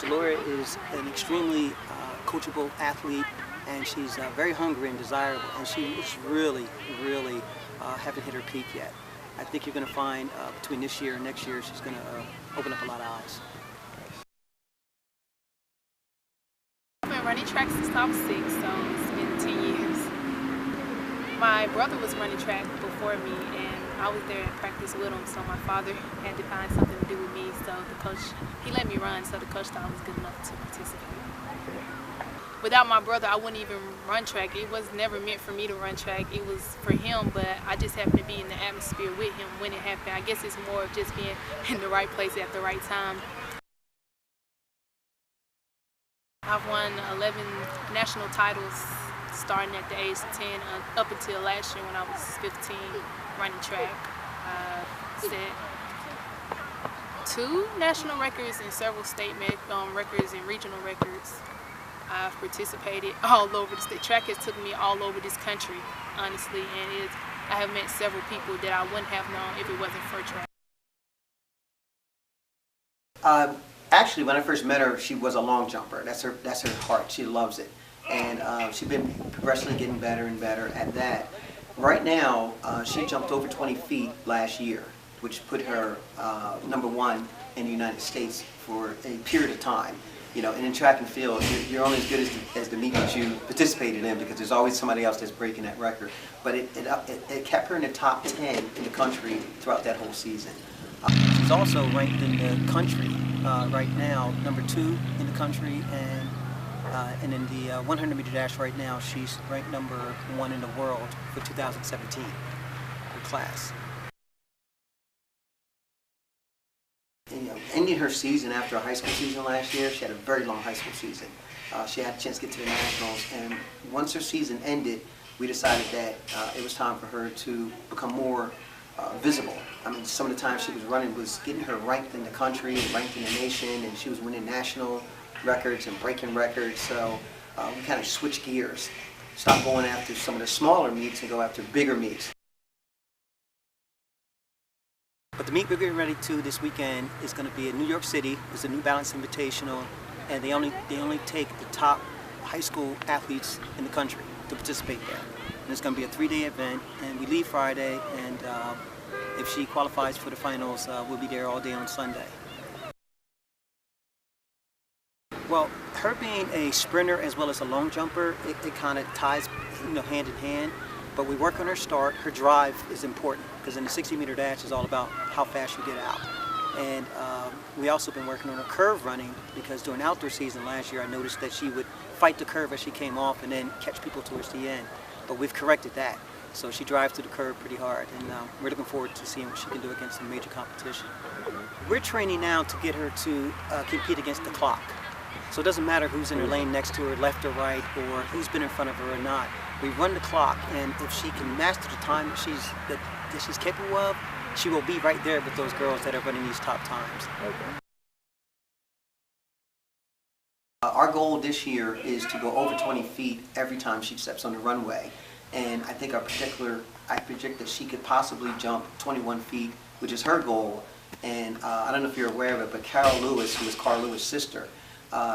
Daloria is an extremely coachable athlete, and she's very hungry and desirable, and she is really haven't hit her peak yet. I think you're going to find between this year and next year she's going to open up a lot of eyes. I've been running track since I was 6, so it's been 10 years. My brother was running track before me, and I was there in practice with him, so my father had to find something to do with me, so the coach, he let me run, so the coach thought I was good enough to participate. Without my brother, I wouldn't even run track. It was never meant for me to run track. It was for him, but I just happened to be in the atmosphere with him when it happened. I guess it's more of just being in the right place at the right time. I've won 11 national titles starting at the age of 10 up until last year when I was 15 running track. Set 2 national records and several state records and regional records. I've participated all over the state. Track has took me all over this country, honestly, and I have met several people that I wouldn't have known if it wasn't for track. Actually, when I first met her, she was a long jumper. That's her heart. She loves it, and she's been progressively getting better and better at that. Right now, she jumped over 20 feet last year, which put her #1 in the United States for a period of time. You know, and in track and field, you're only as good as the meet that you participated in, because there's always somebody else that's breaking that record. But it kept her in the top 10 in the country throughout that whole season. She's also ranked in the country right now, #2 in the country, and in the 100-meter dash right now, she's ranked #1 in the world for 2017, her class. Ending her season after a high school season last year, she had a very long high school season. She had a chance to get to the Nationals, and once her season ended, we decided that it was time for her to become more visible. I mean, some of the times she was running was getting her ranked in the country, ranked in the nation, and she was winning national records and breaking records, so we kind of switched gears. Stopped going after some of the smaller meets and go after bigger meets. But the meet we're getting ready to this weekend is going to be in New York City. It's a New Balance Invitational, and they only take the top high school athletes in the country to participate there. And it's going to be a 3-day event, and we leave Friday, and if she qualifies for the finals, we'll be there all day on Sunday. Well, her being a sprinter as well as a long jumper, it kind of ties, hand in hand. But we work on her start. Her drive is important, because in the 60-meter dash is all about how fast you get out. And we also been working on her curve running, because during outdoor season last year I noticed that she would fight the curve as she came off and then catch people towards the end. But we've corrected that. So she drives through the curve pretty hard, and we're looking forward to seeing what she can do against some major competition. We're training now to get her to compete against the clock. So it doesn't matter who's in her lane next to her, left or right, or who's been in front of her or not. We run the clock, and if she can master the time that she's capable of, she will be right there with those girls that are running these top times. Okay. Our goal this year is to go over 20 feet every time she steps on the runway. And I think I predict that she could possibly jump 21 feet, which is her goal. And I don't know if you're aware of it, but Carol Lewis, who was Carl Lewis' sister,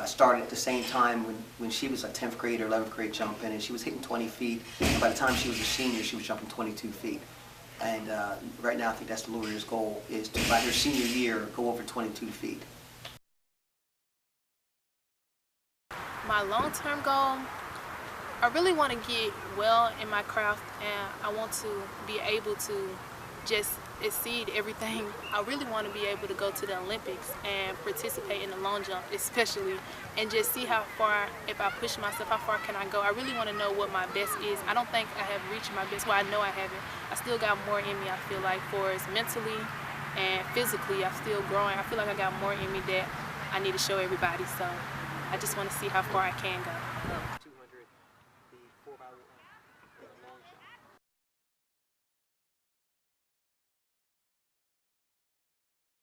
started at the same time when she was a 10th grade or 11th grade jumping, and she was hitting 20 feet. And by the time she was a senior, she was jumping 22 feet. And right now, I think that's Daloria's goal, is to, by her senior year, go over 22 feet. My long-term goal, I really want to get well in my craft, and I want to be able to just exceed everything. I really want to be able to go to the Olympics and participate in the long jump especially, and just see how far, if I push myself, how far can I go. I really want to know what my best is. I don't think I have reached my best. Well, I know I haven't. I still got more in me, I feel like, for us mentally and physically. I'm still growing. I feel like I got more in me that I need to show everybody, so I just want to see how far I can go.